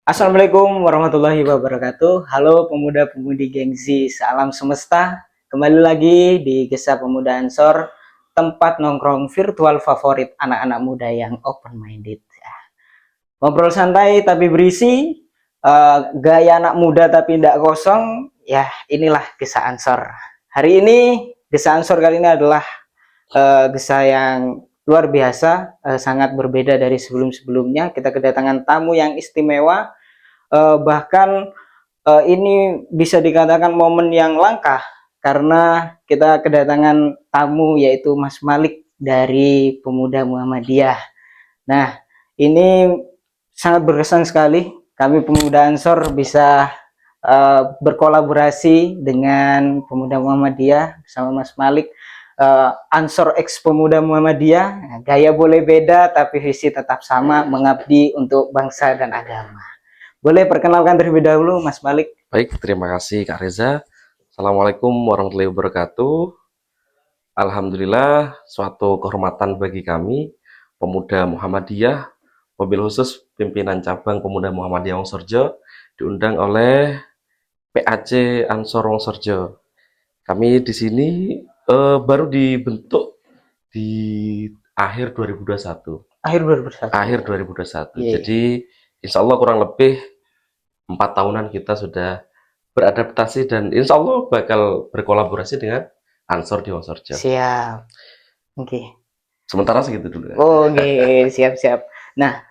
Assalamualaikum warahmatullahi wabarakatuh. Halo pemuda-pemudi gengsi salam semesta. Kembali lagi di Gesa Pemuda Ansor, tempat nongkrong virtual favorit anak-anak muda yang open minded. Ngobrol santai tapi berisi, gaya anak muda tapi tidak kosong. Ya, inilah Gesa Ansor. Hari ini Gesa Ansor kali ini adalah Gesa yang luar biasa, sangat berbeda dari sebelum-sebelumnya. Kita kedatangan tamu yang istimewa, bahkan ini bisa dikatakan momen yang langka karena kita kedatangan tamu yaitu Mas Malik dari Pemuda Muhammadiyah. Nah, ini sangat berkesan sekali kami Pemuda Ansor bisa berkolaborasi dengan Pemuda Muhammadiyah bersama Mas Malik. Ansor X Pemuda Muhammadiyah, gaya boleh beda tapi visi tetap sama, mengabdi untuk bangsa dan agama. Boleh perkenalkan terlebih dahulu Mas Malik? Baik, terima kasih Kak Reza. Assalamualaikum warahmatullahi wabarakatuh. Alhamdulillah, suatu kehormatan bagi kami, Pemuda Muhammadiyah, mobil khusus pimpinan cabang Pemuda Muhammadiyah Wongsorjo, diundang oleh PAC Ansor Wongsorjo. Kami di sini baru dibentuk di akhir 2021. Akhir 2021. Akhir 2021. Yeah. Jadi, insya Allah kurang lebih 4 tahunan kita sudah beradaptasi dan insya Allah bakal berkolaborasi dengan Ansor di Wongsorjo. Siap. Oke. Sementara segitu dulu. Oke, siap-siap. Nah,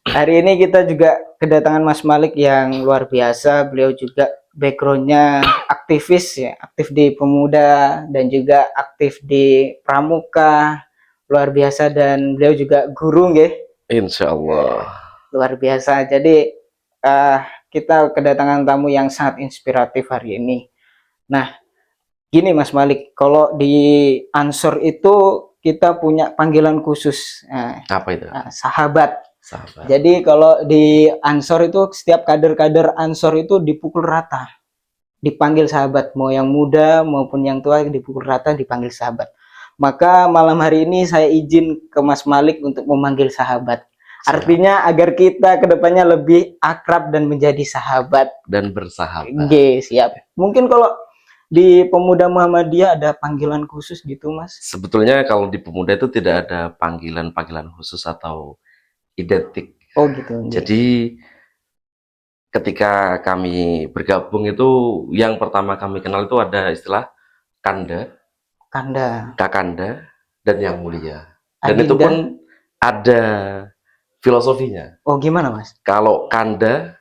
hari ini kita juga kedatangan Mas Malik yang luar biasa. Beliau juga backgroundnya aktivis ya, aktif di Pemuda dan juga aktif di Pramuka, luar biasa, dan beliau juga guru nggih. Insya Allah. Luar biasa. Jadi kita kedatangan tamu yang sangat inspiratif hari ini. Nah, gini Mas Malik, kalau di Ansor itu kita punya panggilan khusus. Apa itu? Sahabat. Sahabat. Jadi kalau di Ansor itu setiap kader-kader Ansor itu dipukul rata, dipanggil sahabat, mau yang muda maupun yang tua dipukul rata dipanggil sahabat. Maka malam hari ini saya izin ke Mas Malik untuk memanggil sahabat. Artinya agar kita kedepannya lebih akrab dan menjadi sahabat dan bersahabat. Oke, siap. Mungkin kalau di Pemuda Muhammadiyah ada panggilan khusus gitu, Mas? Sebetulnya kalau di Pemuda itu tidak ada panggilan-panggilan khusus atau identik. Oh gitu. Jadi ketika kami bergabung itu yang pertama kami kenal itu ada istilah Kanda, Kakanda, dan Yang Mulia. Dan Adinda. Itu pun ada filosofinya. Oh gimana Mas? Kalau Kanda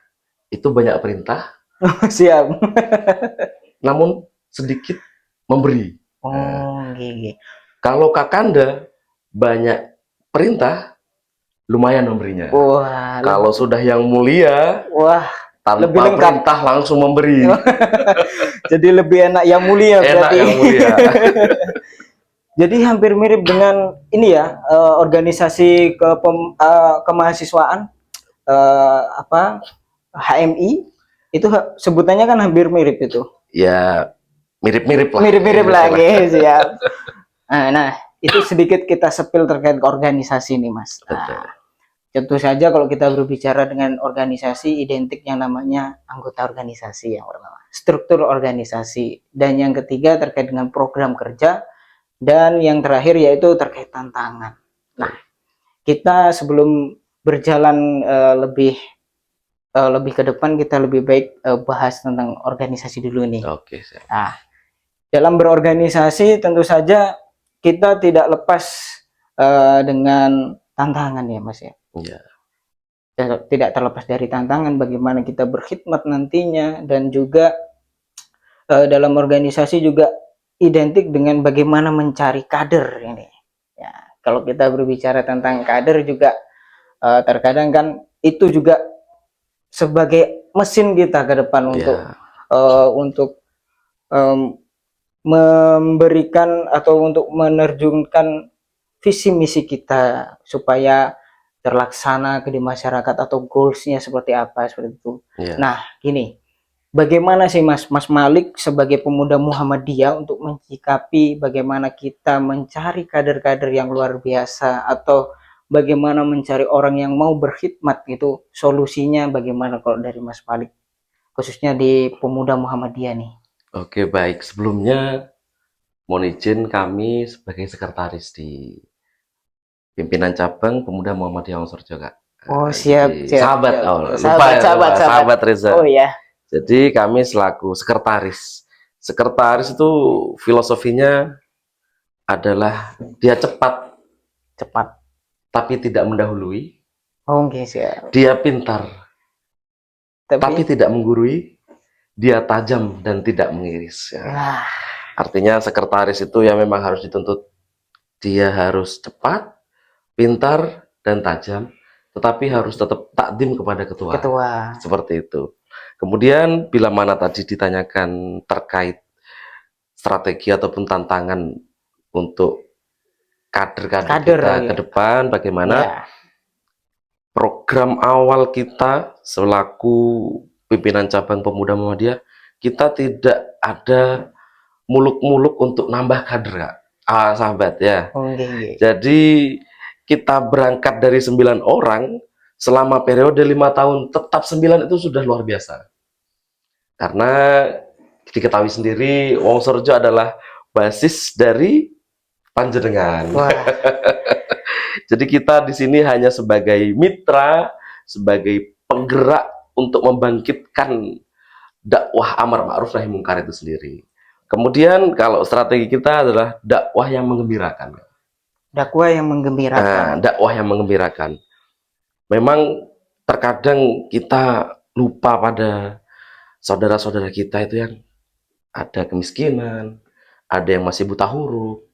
itu banyak perintah. Siap. Namun sedikit memberi. Oh gini. Kalau Kakanda banyak perintah, lumayan memberinya. Wah. Kalau sudah Yang Mulia, wah, tanpa lebih lengkap. perintah langsung memberi. Jadi lebih enak Yang Mulia enak berarti. Yang Mulia. Jadi hampir mirip dengan ini ya, organisasi kemahasiswaan HMI itu sebutannya kan hampir mirip itu. Ya, mirip-mirip lah. Mirip-mirip lagi, siap. Nah, itu sedikit kita sepil terkait organisasi nih, Mas. Nah, tentu saja kalau kita berbicara dengan organisasi, identik yang namanya anggota organisasi yang pertama, struktur organisasi, dan yang ketiga terkait dengan program kerja, dan yang terakhir yaitu terkait tantangan. Nah, kita sebelum berjalan lebih ke depan, kita lebih baik bahas tentang organisasi dulu nih. Oke. Nah, dalam berorganisasi tentu saja kita tidak lepas dengan tantangan ya Mas ya. Iya. Tidak terlepas dari tantangan bagaimana kita berkhidmat nantinya, dan juga dalam organisasi juga identik dengan bagaimana mencari kader ini. Ya, kalau kita berbicara tentang kader juga terkadang kan itu juga sebagai mesin kita ke depan untuk memberikan atau untuk menerjunkan visi misi kita supaya terlaksana di masyarakat atau goalsnya seperti apa, seperti itu. Nah, gini, bagaimana sih Mas Malik sebagai pemuda Muhammadiyah untuk menyikapi bagaimana kita mencari kader-kader yang luar biasa atau bagaimana mencari orang yang mau berkhidmat, itu solusinya bagaimana kalau dari Mas Malik, khususnya di Pemuda Muhammadiyah nih? Oke, baik. Sebelumnya mohon izin kami sebagai sekretaris di pimpinan cabang Pemuda Muhammadiyah Wonosorejo, Kak. Oh, Jadi siap, sahabat, siap. oh, lupa Sahabat, ya, sahabat, lupa. sahabat. Sahabat Reza. Oh ya, Jadi kami selaku sekretaris. Sekretaris itu filosofinya adalah dia cepat cepat. tapi tidak mendahului, Oh, oke, siap. dia pintar tapi Tapi, tidak menggurui, dia tajam dan tidak mengiris. Ya. wah, Artinya sekretaris itu ya memang harus dituntut dia harus cepat, pintar dan tajam, tetapi harus tetap takdim kepada ketua. ketua. Seperti itu. Kemudian bila mana tadi ditanyakan terkait strategi ataupun tantangan untuk kader-kader kita Kader, ke depan, bagaimana ya. program awal kita selaku pimpinan cabang Pemuda Muhammadiyah, kita tidak ada muluk-muluk untuk nambah kader, Kak. Sahabat ya. Oh, oke. Jadi kita berangkat dari 9 orang selama periode 5 tahun, tetap 9 itu sudah luar biasa. Karena diketahui sendiri Wonosorejo adalah basis dari panjenengan. Wah, Jadi kita di sini hanya sebagai mitra, sebagai penggerak untuk membangkitkan dakwah amar ma'ruf nahi mungkar itu sendiri. Kemudian kalau strategi kita adalah dakwah yang menggembirakan. dakwah yang menggembirakan. Dakwah yang menggembirakan. Memang terkadang kita lupa pada saudara-saudara kita itu yang ada kemiskinan, ada yang masih buta huruf.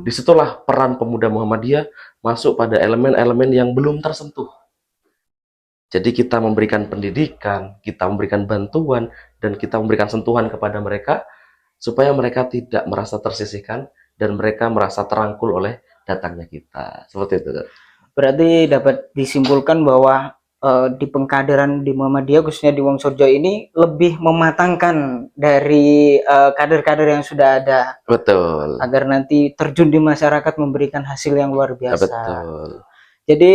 Disitulah peran Pemuda Muhammadiyah masuk pada elemen-elemen yang belum tersentuh. Jadi kita memberikan pendidikan, kita memberikan bantuan, dan kita memberikan sentuhan kepada mereka supaya mereka tidak merasa tersisihkan dan mereka merasa terangkul oleh datangnya kita. Seperti itu. Berarti dapat disimpulkan bahwa di pengkaderan di Muhammadiyah, khususnya di Wonosorejo ini, lebih mematangkan dari kader-kader yang sudah ada. Betul. Agar nanti terjun di masyarakat memberikan hasil yang luar biasa. Betul. Jadi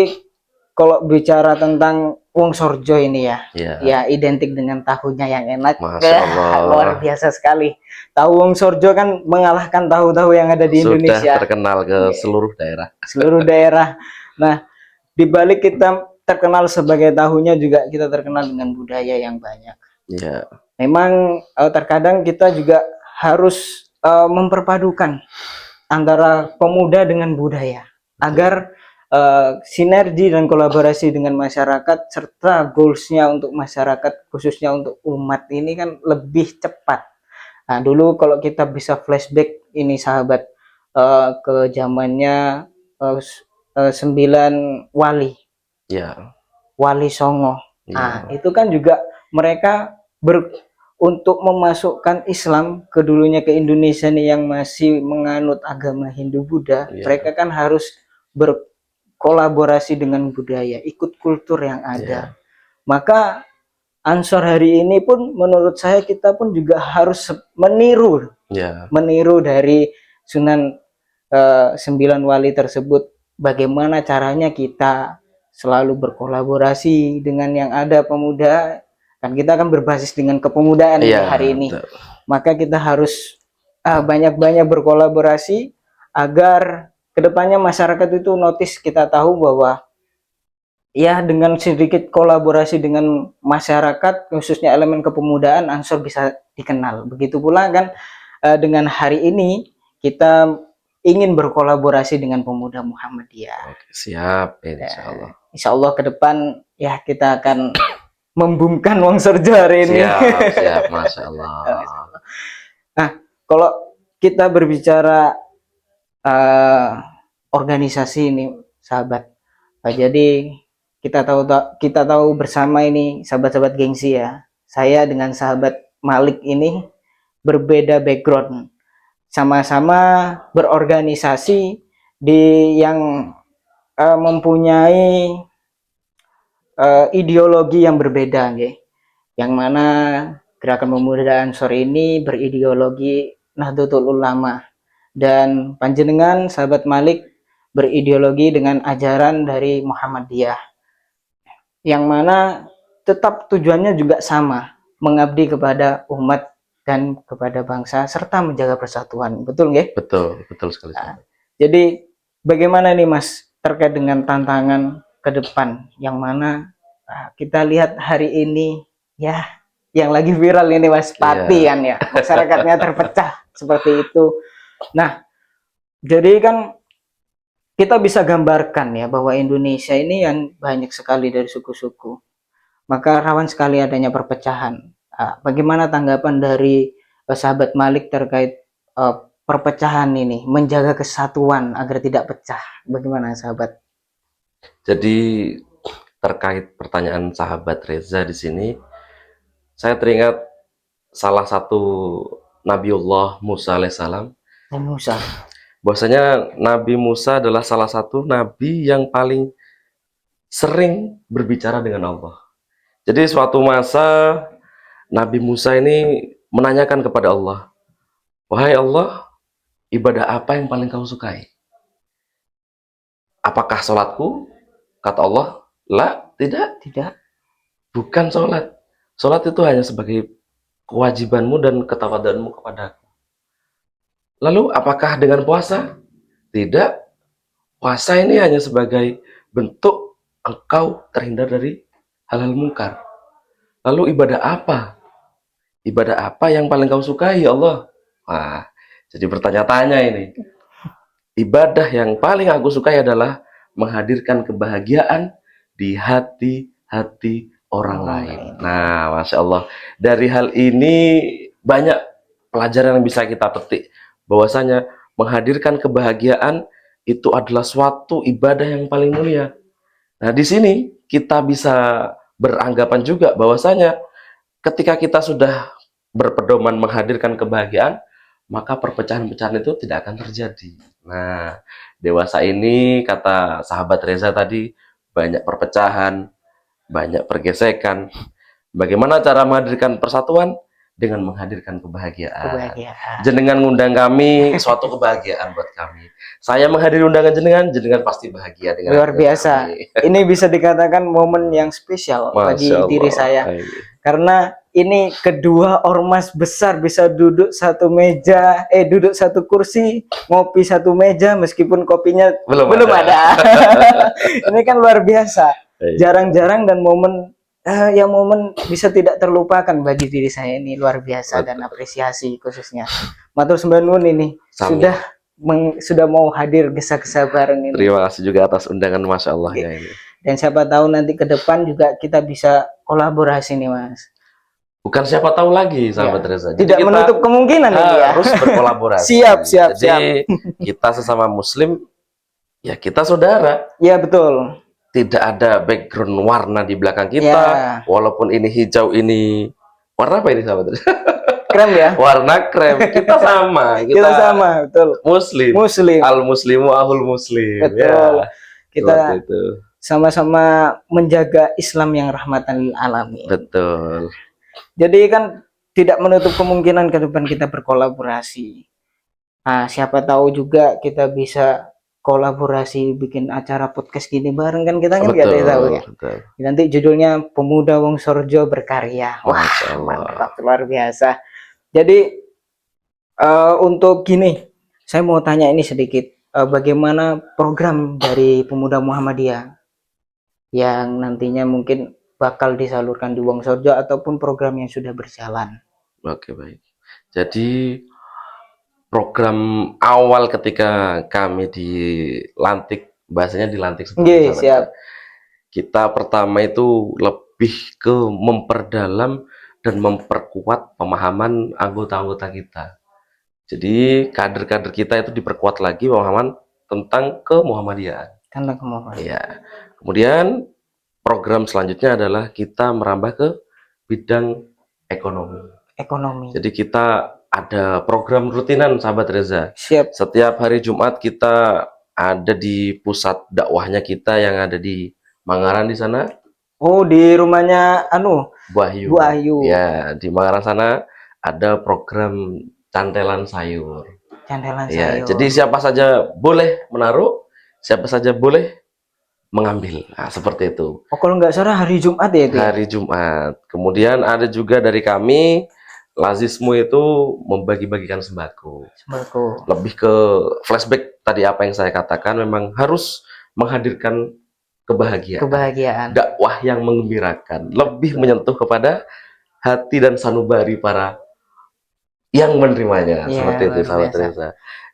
kalau bicara tentang Wonosorejo ini ya identik dengan tahunya yang enak. Masya Allah. Luar biasa sekali. Tahu Wonosorejo kan mengalahkan tahu-tahu yang ada di Indonesia. Sudah terkenal ke seluruh daerah. Seluruh daerah. Nah, di balik kita terkenal sebagai tahunya, juga kita terkenal dengan budaya yang banyak. Iya. Memang terkadang kita juga harus memperpadukan antara pemuda dengan budaya agar sinergi dan kolaborasi dengan masyarakat serta goalsnya untuk masyarakat, khususnya untuk umat ini kan lebih cepat. Nah, dulu kalau kita bisa flashback ini sahabat ke zamannya 9 wali. Ya. Wali Songo. Ya. Nah, itu kan juga mereka untuk memasukkan Islam ke dulunya ke Indonesia nih yang masih menganut agama Hindu Buddha, mereka kan harus berkolaborasi dengan budaya, ikut kultur yang ada. Maka Ansor hari ini pun menurut saya kita pun juga harus meniru dari Sunan 9 wali tersebut. Bagaimana caranya kita selalu berkolaborasi dengan yang ada pemuda. Kan kita akan berbasis dengan kepemudaan hari ini. Betul. Maka kita harus banyak-banyak berkolaborasi agar kedepannya masyarakat itu notice, kita tahu bahwa ya dengan sedikit kolaborasi dengan masyarakat, khususnya elemen kepemudaan, Ansor bisa dikenal. Begitu pula kan dengan hari ini kita ingin berkolaborasi dengan Pemuda Muhammadiyah. Oke, siap, insya Allah. Insya Allah ke depan ya kita akan membumkan Wonosorejo hari ini. Siap, Masya Allah. Nah, kalau kita berbicara organisasi ini, sahabat. Jadi kita tahu bersama ini, sahabat-sahabat gengsi ya. Saya dengan sahabat Malik ini berbeda background. Sama-sama berorganisasi di yang mempunyai ideologi yang berbeda, yang mana Gerakan Pemuda Ansor ini berideologi Nahdlatul Ulama, dan panjenengan sahabat Malik berideologi dengan ajaran dari Muhammadiyah, yang mana tetap tujuannya juga sama, mengabdi kepada umat dan kepada bangsa serta menjaga persatuan. Betul nggak? Betul sekali. Nah, jadi bagaimana nih Mas terkait dengan tantangan ke depan yang mana kita lihat hari ini ya, yang lagi viral ini Mas, Pati kan ya, masyarakatnya terpecah seperti itu. Nah, jadi kan kita bisa gambarkan ya bahwa Indonesia ini yang banyak sekali dari suku-suku, maka rawan sekali adanya perpecahan. Bagaimana tanggapan dari sahabat Malik terkait perpecahan ini, menjaga kesatuan agar tidak pecah? Bagaimana sahabat? Jadi terkait pertanyaan sahabat Reza di sini, saya teringat salah satu Nabiullah Musa alaihissalam. Musa. Bahwasanya Nabi Musa adalah salah satu nabi yang paling sering berbicara dengan Allah. Jadi suatu masa Nabi Musa ini menanyakan kepada Allah, "Wahai Allah, ibadah apa yang paling kau sukai? Apakah sholatku?" Kata Allah, "La, tidak. Bukan sholat. Sholat itu hanya sebagai kewajibanmu dan ketawaduanmu kepadaku. Lalu apakah dengan puasa? Tidak. Puasa ini hanya sebagai bentuk engkau terhindar dari hal-hal mungkar. Lalu ibadah apa? Ibadah apa yang paling kau sukai ya Allah?" Wah, jadi bertanya-tanya ini. Ibadah yang paling aku sukai adalah menghadirkan kebahagiaan di hati-hati orang lain. Nah, Masya Allah. Dari hal ini banyak pelajaran yang bisa kita petik. Bahwasanya menghadirkan kebahagiaan itu adalah suatu ibadah yang paling mulia. Nah, di sini kita bisa beranggapan juga bahwasanya ketika kita sudah berpedoman menghadirkan kebahagiaan, maka perpecahan-pecahan itu tidak akan terjadi. Nah, dewasa ini, kata sahabat Reza tadi, banyak perpecahan, banyak pergesekan. Bagaimana cara menghadirkan persatuan? Dengan menghadirkan kebahagiaan. Jenengan ngundang kami, suatu kebahagiaan buat kami. Saya menghadiri undangan jenengan pasti bahagia dengan luar biasa. Ini bisa dikatakan momen yang spesial bagi diri saya. Karena ini kedua ormas besar bisa duduk satu meja, duduk satu kursi, ngopi satu meja meskipun kopinya belum ada. Ini kan luar biasa. Jarang-jarang dan momen yang momen bisa tidak terlupakan bagi diri saya ini, luar biasa. Dan apresiasi khususnya matur sembah nuwun ini sudah mau hadir Gesa-Gesa bareng ini. Terima kasih juga atas undangan, Masya Allah ya ini. Dan siapa tahu nanti ke depan juga kita bisa kolaborasi nih Mas. Bukan siapa tahu lagi sahabat Reza. Tidak menutup kemungkinan ini ya. Harus berkolaborasi. Siap. Jadi kita sesama Muslim ya, kita saudara. Iya betul. Tidak ada background warna di belakang kita. Walaupun ini hijau, ini warna apa ini sahabat Reza? Krem ya. Warna krem. Kita sama. Kita sama, betul. Muslim. Al muslimu ahul muslim. Betul. Ya, kita sama-sama menjaga Islam yang rahmatan lil alamin. Betul. Jadi kan tidak menutup kemungkinan ke depan kita berkolaborasi. Nah, siapa tahu juga kita bisa kolaborasi bikin acara podcast gini bareng kan, kita kan nggak tahu ya. Betul. Nanti judulnya Pemuda Wongsorjo Berkarya. Wah, mantap, luar biasa. Jadi untuk gini, saya mau tanya ini sedikit, bagaimana program dari Pemuda Muhammadiyah yang nantinya mungkin bakal disalurkan di Wongsorjo ataupun program yang sudah berjalan? Oke, baik. Jadi program awal ketika kami dilantik, bahasanya dilantik seperti siap. Kita pertama itu lebih ke memperdalam dan memperkuat pemahaman anggota-anggota kita. Jadi kader-kader kita itu diperkuat lagi pemahaman tentang kemuhammadiyaan. Ya. Kemudian program selanjutnya adalah kita merambah ke bidang ekonomi. Jadi kita ada program rutinan sahabat Reza. Siap. Setiap hari Jumat kita ada di pusat dakwahnya kita yang ada di Mangaran di sana. Oh, di rumahnya Bu Ahyu. Ya, di Mangaran sana ada program cantelan sayur. Cantelan ya, sayur. Jadi siapa saja boleh menaruh, siapa saja boleh mengambil. Nah, seperti itu. Oh, kalau nggak salah hari Jumat ya itu ya? Hari Jumat. Kemudian ada juga dari kami, Lazismu itu membagi-bagikan sembako. Sembako. Lebih ke flashback tadi apa yang saya katakan, memang harus menghadirkan kebahagiaan. Kebahagiaan. Dakwah yang menggembirakan, lebih menyentuh kepada hati dan sanubari para yang menerimanya. Iya, Seperti itu, luar sahabat biasa. Reza.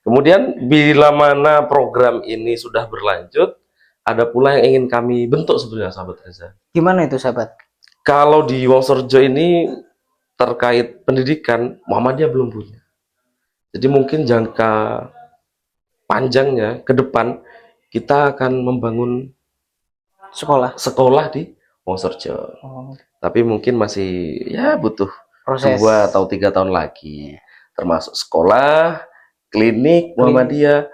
Kemudian bila mana program ini sudah berlanjut, ada pula yang ingin kami bentuk sebenarnya, sahabat Reza. Gimana itu, sahabat? Kalau di Wonosorejo ini terkait pendidikan, Muhammadiyah belum punya. Jadi mungkin jangka panjangnya ke depan kita akan membangun sekolah di Wonosorejo. Oh, Tapi mungkin masih ya butuh proses 2 atau 3 tahun lagi, termasuk sekolah, klinik Muhammadiyah,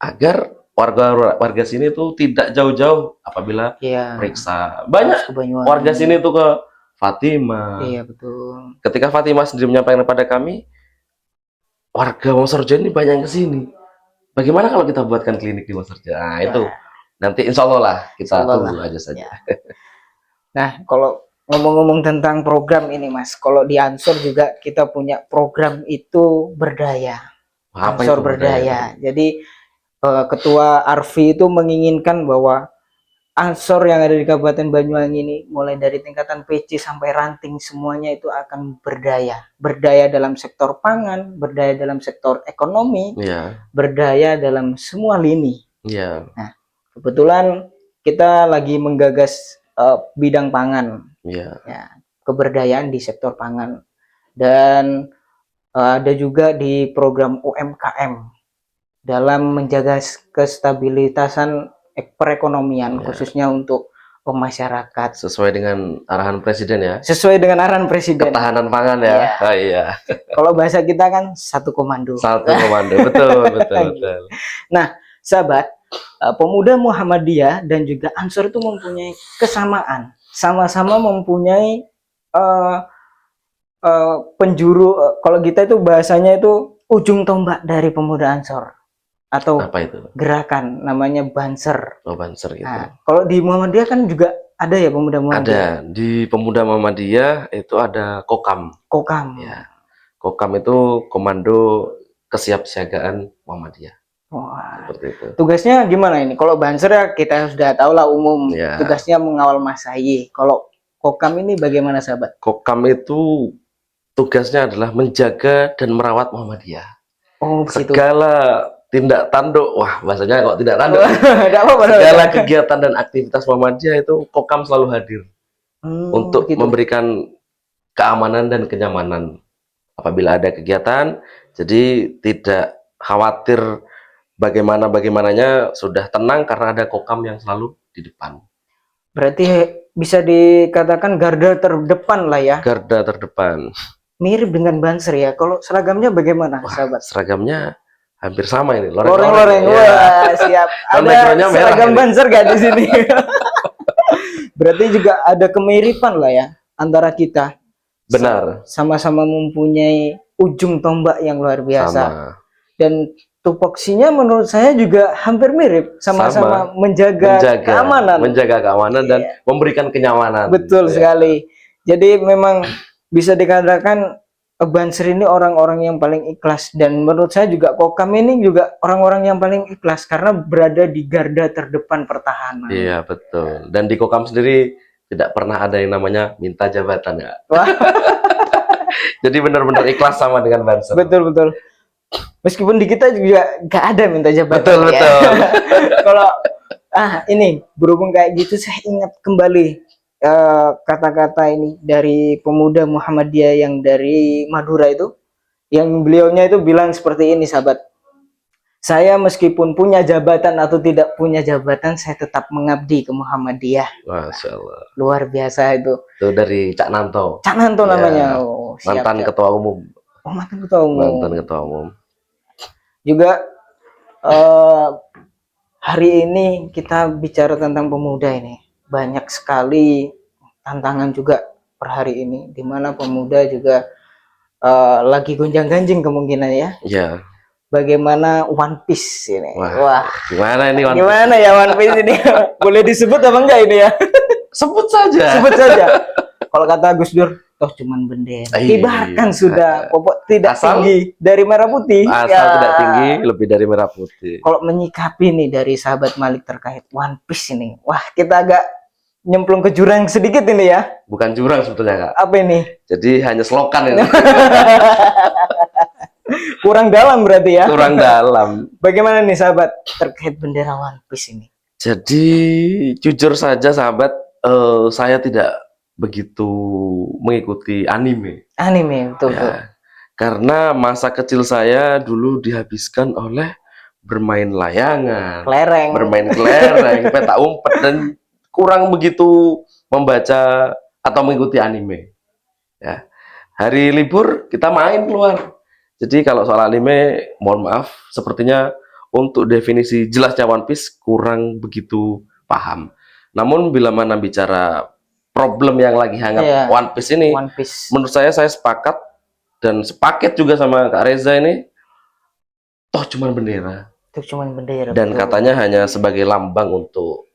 agar warga sini tuh tidak jauh-jauh apabila iya, periksa. Banyak ke Banyuwangi. warga sini tuh ke Fatimah. Iya, betul. Ketika Fatimah sendiri menyampaikan kepada kami, warga Wonosorejo ini banyak yang ke sini. Bagaimana kalau kita buatkan klinik di Wonosorejo? Nah, itu nanti insya Allah lah kita tunggu aja saja. Ya. Nah, kalau ngomong-ngomong tentang program ini, Mas, kalau di Ansor juga kita punya program itu berdaya. Apa Ansor itu berdaya. Jadi Ketua Arfi itu menginginkan bahwa Ansor yang ada di Kabupaten Banyuwangi ini, mulai dari tingkatan PC sampai ranting, semuanya itu akan berdaya. Berdaya dalam sektor pangan, berdaya dalam sektor ekonomi, berdaya dalam semua lini. Nah, kebetulan kita lagi menggagas bidang pangan, ya, keberdayaan di sektor pangan. Dan ada juga di program UMKM dalam menjaga kestabilitasan perekonomian, khususnya untuk masyarakat. Sesuai dengan arahan Presiden ya? Sesuai dengan arahan Presiden. Ketahanan pangan ya? Iya. Oh, iya. Kalau bahasa kita kan satu komando. Satu komando, betul, betul, betul. Nah, sahabat, pemuda Muhammadiyah dan juga Ansor itu mempunyai kesamaan. Sama-sama mempunyai penjuru, kalau kita itu bahasanya itu ujung tombak dari pemuda Ansor. Atau apa itu? Gerakan namanya Banser. Oh, Banser gitu. Nah, kalau di Muhammadiyah kan juga ada ya pemuda Muhammadiyah? Ada. Di pemuda Muhammadiyah itu ada Kokam. Kokam. Ya. Kokam itu Komando Kesiapsiagaan Muhammadiyah. Wah. Seperti itu. Tugasnya gimana ini? Kalau Banser ya kita sudah tahu lah umum. Ya. Tugasnya mengawal Masayi. Kalau Kokam ini bagaimana, sahabat? Kokam itu tugasnya adalah menjaga dan merawat Muhammadiyah. Oh, begitu. Segala tindak tanduk, wah bahasanya kok tidak tanduk. Segala kegiatan dan aktivitas Muhammadiyah itu Kokam selalu hadir untuk memberikan keamanan dan kenyamanan apabila ada kegiatan. Jadi tidak khawatir bagaimananya, sudah tenang karena ada Kokam yang selalu di depan. Berarti bisa dikatakan garda terdepan lah ya? Garda terdepan. Mirip dengan Banser ya. Kalau seragamnya bagaimana, sahabat? Seragamnya hampir sama ini. Loreng-loreng. Wah, siap. Ada seragam Banser gak di sini? Berarti juga ada kemiripan lah ya antara kita. Benar. Sama-sama mempunyai ujung tombak yang luar biasa. Sama. Dan tupoksinya menurut saya juga hampir mirip. Sama-sama menjaga keamanan. Menjaga keamanan dan memberikan kenyamanan. Betul sekali. Jadi memang bisa dikatakan Banser ini orang-orang yang paling ikhlas, dan menurut saya juga Kokam ini juga orang-orang yang paling ikhlas karena berada di garda terdepan pertahanan. Iya, betul. Dan di Kokam sendiri tidak pernah ada yang namanya minta jabatan ya. Jadi benar-benar ikhlas sama dengan Banser. Betul. Meskipun di kita juga nggak ada minta jabatan. Betul. Kalau ini berhubung kayak gitu, saya ingat kembali kata-kata ini dari pemuda Muhammadiyah yang dari Madura itu, yang beliaunya itu bilang seperti ini, sahabat. Saya meskipun punya jabatan atau tidak punya jabatan, saya tetap mengabdi ke Muhammadiyah. Masya Allah. Luar biasa itu. Itu dari Cak Nanto. Cak Nanto namanya. Oh, mantan ketua umum. Oh, mantan ketua umum. Mantan ketua umum. Juga hari ini kita bicara tentang pemuda ini. Banyak sekali tantangan juga per hari ini, di mana pemuda juga lagi gonjang-ganjing kemungkinan ya. Iya. bagaimana One Piece ini. Wah, gimana ini One Piece? Gimana ya One Piece ini? Boleh disebut apa enggak ini ya? Sebut saja. Sebut saja. Kalau kata Gus Dur, toh cuman bendera. Kibarkan sudah, pokok tidak tinggi dari merah putih. Asal tidak tinggi, lebih dari merah putih. Kalau menyikapi nih dari sahabat Malik terkait One Piece ini, wah kita agak nyemplung ke jurang sedikit ini ya. Bukan jurang sebetulnya, Kak. Apa ini? Jadi hanya selokan ini. Kurang dalam berarti ya. Kurang dalam. Bagaimana nih sahabat terkait bendera One Piece ini? Jadi jujur saja sahabat, saya tidak begitu mengikuti anime. Anime, betul. Ya, karena masa kecil saya dulu dihabiskan oleh bermain layangan, bermain kelereng, peta umpet, dan kurang begitu membaca atau mengikuti anime. Ya, hari libur kita main keluar. Jadi kalau soal anime, mohon maaf, sepertinya untuk definisi jelasnya One Piece kurang begitu paham. Namun bila mana bicara problem yang lagi hangat One Piece ini, menurut saya sepakat dan sepaket juga sama Kak Reza ini, toh cuman bendera. Dan betul. Katanya hanya sebagai lambang untuk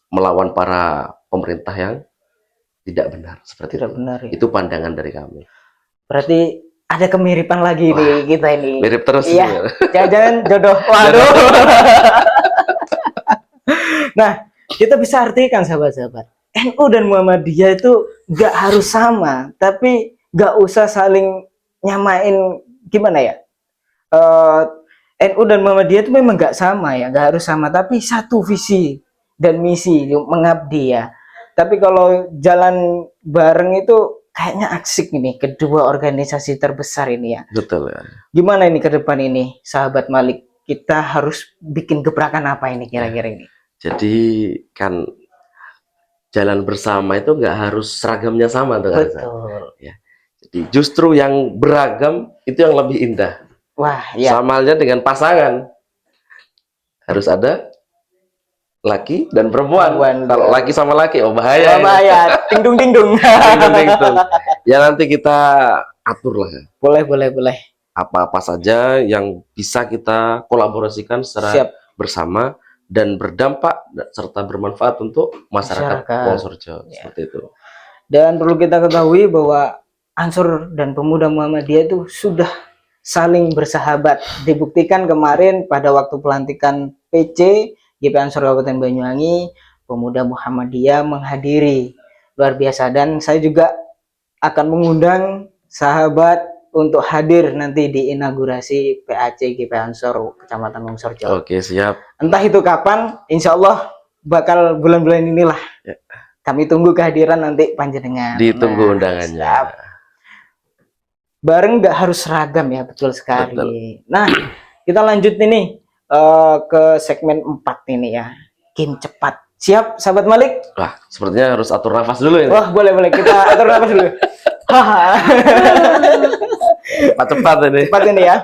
melawan para pemerintah yang tidak benar seperti tidak itu. Benar, ya. Itu pandangan dari kami. Berarti ada kemiripan lagi nih kita ini. Mirip terus. Iya. Jangan-jangan jodoh. Waduh. Nah, kita bisa artikan sahabat-sahabat. NU dan Muhammadiyah itu gak harus sama, tapi gak usah saling nyamain gimana ya? NU dan Muhammadiyah itu memang gak sama ya, gak harus sama, tapi satu visi dan misi mengabdi ya. Tapi kalau jalan bareng itu kayaknya asik ini, kedua organisasi terbesar ini ya. Betul ya. Gimana ini ke depan ini, sahabat Malik? Kita harus bikin gebrakan apa ini kira-kira ini? Jadi kan jalan bersama itu nggak harus seragamnya sama tuh. Betul. Ya. Jadi justru yang beragam itu yang lebih indah. Wah, ya. Sama halnya dengan pasangan. Harus ada laki dan perempuan. Kalau laki sama laki, oh bahaya. Oh, bahaya. Ting-dung. Ting-dung. Ya nanti kita atur lah. Boleh. Apa-apa saja yang bisa kita kolaborasikan secara bersama dan berdampak serta bermanfaat untuk masyarakat Wonosorejo, seperti itu. Dan perlu kita ketahui bahwa Ansor dan Pemuda Muhammadiyah itu sudah saling bersahabat. Dibuktikan kemarin pada waktu pelantikan PC GP Ansor Kabupaten Banyuwangi, Pemuda Muhammadiyah menghadiri. Luar biasa, dan saya juga akan mengundang sahabat untuk hadir nanti di inaugurasi PAC GP Ansor Kecamatan Wonosorejo. Oke, siap. Entah itu kapan, insya Allah bakal bulan-bulan inilah. Ya. Kami tunggu kehadiran nanti panjenengan. Ditunggu undangannya. Siap. Bareng nggak harus seragam ya, betul sekali. Betul. Nah, kita lanjut ini ke segmen 4 ini ya. Game cepat. Siap, sahabat Malik? Wah, sepertinya harus atur nafas dulu ya. Wah, boleh. Kita atur nafas dulu. Cepat ini. Cepat ini ya.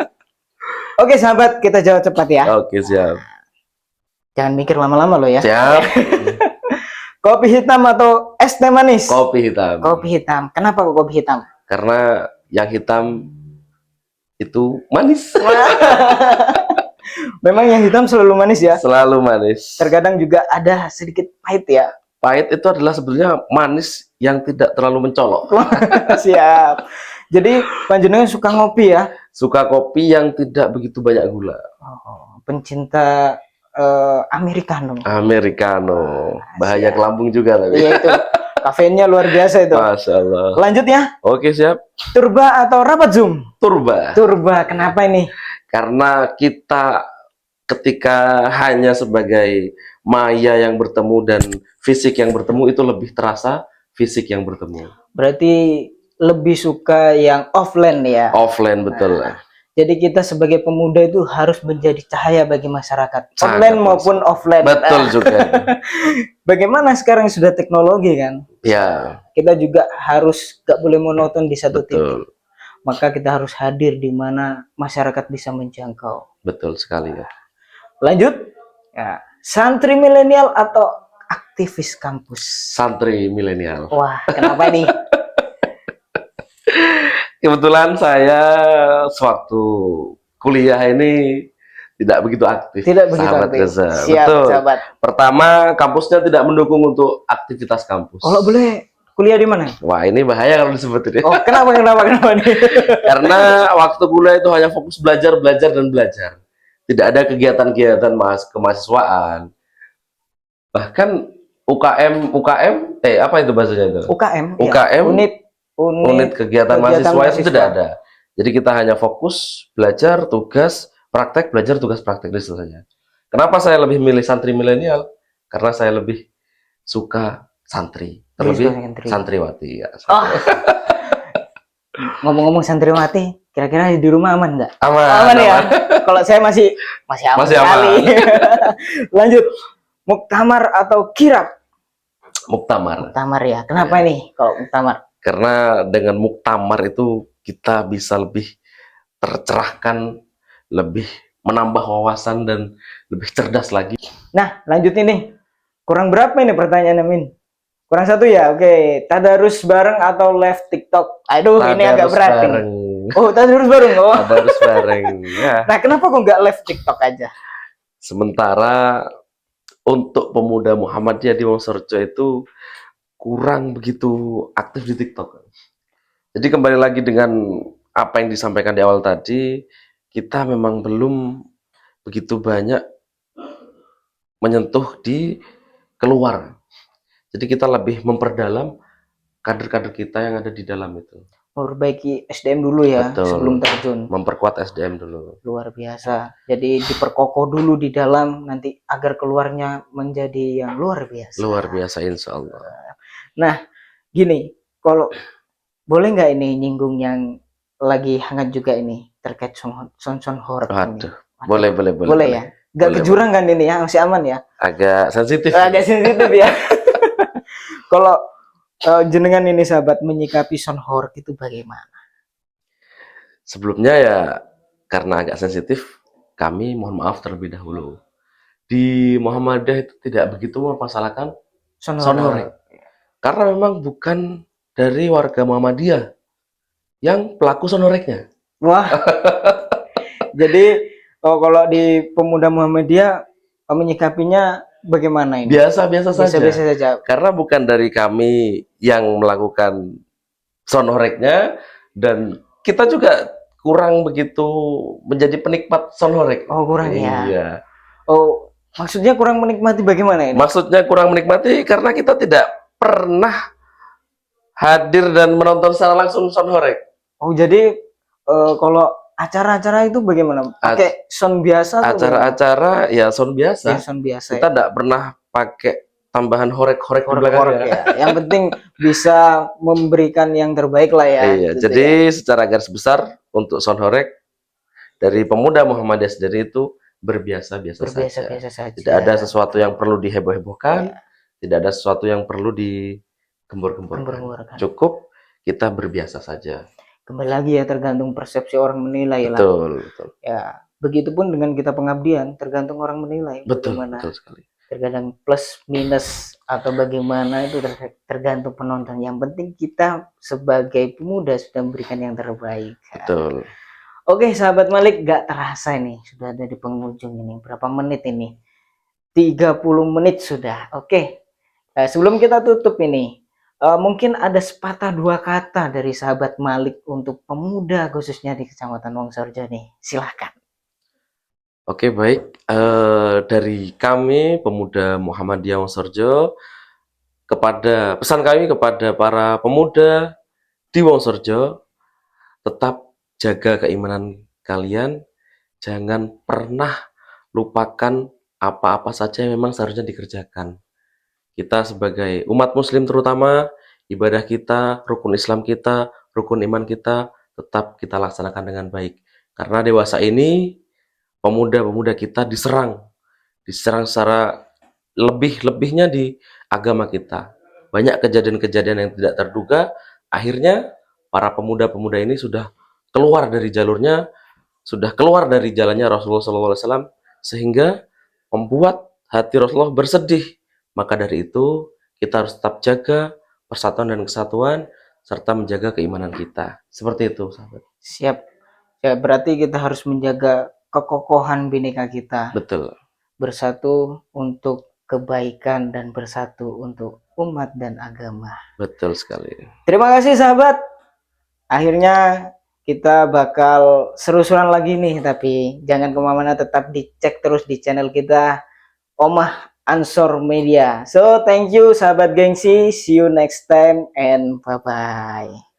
Oke sahabat, kita jawab cepat ya. Oke, siap. Jangan mikir lama-lama loh ya. Siap. Kopi hitam atau es teh manis? Kopi hitam. Kopi hitam. Kenapa kok kopi hitam? Karena yang hitam itu manis. Memang yang hitam selalu manis ya? Selalu manis. Terkadang juga ada sedikit pahit ya? Pahit itu adalah sebenarnya manis yang tidak terlalu mencolok. Siap. Jadi panjenengan suka ngopi ya? Suka kopi yang tidak begitu banyak gula. Oh, pencinta Americano. Bahaya ke lambung juga tapi. Iya itu. Kafeinnya luar biasa itu. Masya Allah. Lanjut ya. Oke, siap. Turba atau rapat Zoom? Turba. Kenapa ini? Karena kita ketika hanya sebagai maya yang bertemu dan fisik yang bertemu itu lebih terasa fisik yang bertemu. Berarti lebih suka yang offline ya? Offline, betul. Jadi kita sebagai pemuda itu harus menjadi cahaya bagi masyarakat, online maupun offline. Betul juga. Bagaimana sekarang sudah teknologi kan? Ya. Kita juga harus gak boleh monoton di satu titik. Maka kita harus hadir di mana masyarakat bisa menjangkau. Betul sekali ya. Lanjut. Ya. Santri milenial atau aktivis kampus? Santri milenial. Wah, kenapa ini? Kebetulan saya sewaktu kuliah ini tidak begitu aktif. Tidak begitu sahabat aktif. Reza. Siap, Betul. sahabat. Pertama, kampusnya tidak mendukung untuk aktivitas kampus. Kalau boleh kuliah di mana? Wah, ini bahaya kalau disebutin. Oh, kenapa nih? Karena waktu kuliah itu hanya fokus belajar, belajar, dan belajar. Tidak ada kegiatan-kegiatan kemahasiswaan. Bahkan UKM, apa itu bahasanya itu? UKM, UKM, ya. unit kegiatan mahasiswa itu tidak ada. Jadi kita hanya fokus belajar, tugas, praktek, belajar, tugas, praktek, dan seterusnya. Kenapa saya lebih milih santri milenial? Karena saya lebih suka santri, terlebih santriwati. Ya, oh. Ngomong-ngomong santriwati, kira-kira di rumah aman nggak? Aman ya. Kalau saya masih aman sekali. Lanjut, muktamar atau kirab? Muktamar. Muktamar ya. Kenapa nih kalau muktamar? Karena dengan muktamar itu kita bisa lebih tercerahkan, lebih menambah wawasan dan lebih cerdas lagi. Nah, lanjut ini. Kurang berapa ini pertanyaannya, Min? Kurang satu ya? Oke. Tadarus bareng atau live TikTok? Aduh, ini agak berat nih. Oh, tadarus bareng. Oh. Tadarus bareng. Ya. Nah, kenapa kok nggak live TikTok aja? Sementara untuk pemuda Muhammadiyah di Wonosorejo itu kurang begitu aktif di TikTok. Jadi kembali lagi dengan apa yang disampaikan di awal tadi, kita memang belum begitu banyak menyentuh di keluar. Jadi kita lebih memperdalam kader-kader kita yang ada di dalam itu. Memperbaiki SDM dulu ya. Betul. Sebelum terjun. Memperkuat SDM dulu. Luar biasa. Jadi diperkokoh dulu di dalam nanti agar keluarnya menjadi yang luar biasa. Luar biasa, insya Allah. Nah, gini, kalau boleh nggak ini nyinggung yang lagi hangat juga ini terkait son horor ini? Boleh ya. Gak kejurang kan ini ya, masih aman ya? Agak sensitif. Ya. Kalau jenengan ini sahabat menyikapi son horor itu bagaimana? Sebelumnya ya karena agak sensitif, kami mohon maaf terlebih dahulu. Di Muhammadiyah itu tidak begitu mempermasalahkan son horor. Karena memang bukan dari warga Muhammadiyah yang pelaku sonoreknya. Wah. Jadi kalau di pemuda Muhammadiyah menyikapinya bagaimana ini? Biasa-biasa saja. Karena bukan dari kami yang melakukan sonoreknya dan kita juga kurang begitu menjadi penikmat sonorek. Oh, kurang ya. Iya. Oh, maksudnya kurang menikmati bagaimana ini? Maksudnya kurang menikmati karena kita tidak pernah hadir dan menonton secara langsung sonorek. Oh, jadi kalau acara-acara itu bagaimana? Pakai sound biasa? Acara-acara ya sound biasa. Ya, sound biasa. Kita tidak pernah pakai tambahan horek-horek di belakangnya. Ya. Yang penting bisa memberikan yang terbaik lah ya. Iya, gitu jadi ya. Secara garis besar untuk sound horek dari pemuda Muhammadiyah sendiri itu berbiasa-biasa saja. Tidak ada sesuatu yang perlu diheboh-hebohkan, tidak ada sesuatu yang perlu digembor-gemborkan. Cukup kita berbiasa saja. Kembali lagi ya, tergantung persepsi orang menilai lah. Betul. Ya, begitupun dengan kita pengabdian, tergantung orang menilai. Betul sekali. Terkadang plus minus atau bagaimana itu tergantung penonton. Yang penting kita sebagai pemuda sudah memberikan yang terbaik. Betul. Oke, sahabat Malik, gak terasa ini sudah ada di penghujung ini. Berapa menit ini? 30 menit sudah. Oke. Sebelum kita tutup ini, mungkin ada sepatah dua kata dari sahabat Malik untuk pemuda khususnya di Kecamatan Wonosorejo nih. Silahkan. Oke, baik. Dari kami pemuda Muhammadiyah Wonosorejo, pesan kami kepada para pemuda di Wonosorejo, tetap jaga keimanan kalian, jangan pernah lupakan apa-apa saja yang memang seharusnya dikerjakan. Kita sebagai umat muslim terutama, ibadah kita, rukun Islam kita, rukun iman kita, tetap kita laksanakan dengan baik. Karena dewasa ini, pemuda-pemuda kita diserang secara lebih-lebihnya di agama kita. Banyak kejadian-kejadian yang tidak terduga, akhirnya para pemuda-pemuda ini sudah keluar dari jalurnya, sudah keluar dari jalannya Rasulullah SAW, sehingga membuat hati Rasulullah bersedih. Maka dari itu, kita harus tetap jaga persatuan dan kesatuan, serta menjaga keimanan kita. Seperti itu, sahabat. Siap. Ya, berarti kita harus menjaga kekokohan Bhinneka kita. Betul. Bersatu untuk kebaikan dan bersatu untuk umat dan agama. Betul sekali. Terima kasih sahabat. Akhirnya kita bakal seru-seruan lagi nih, tapi jangan kemana-mana, tetap dicek terus di channel kita Omah Ansor Media. So thank you sahabat gengsi, see you next time and bye bye.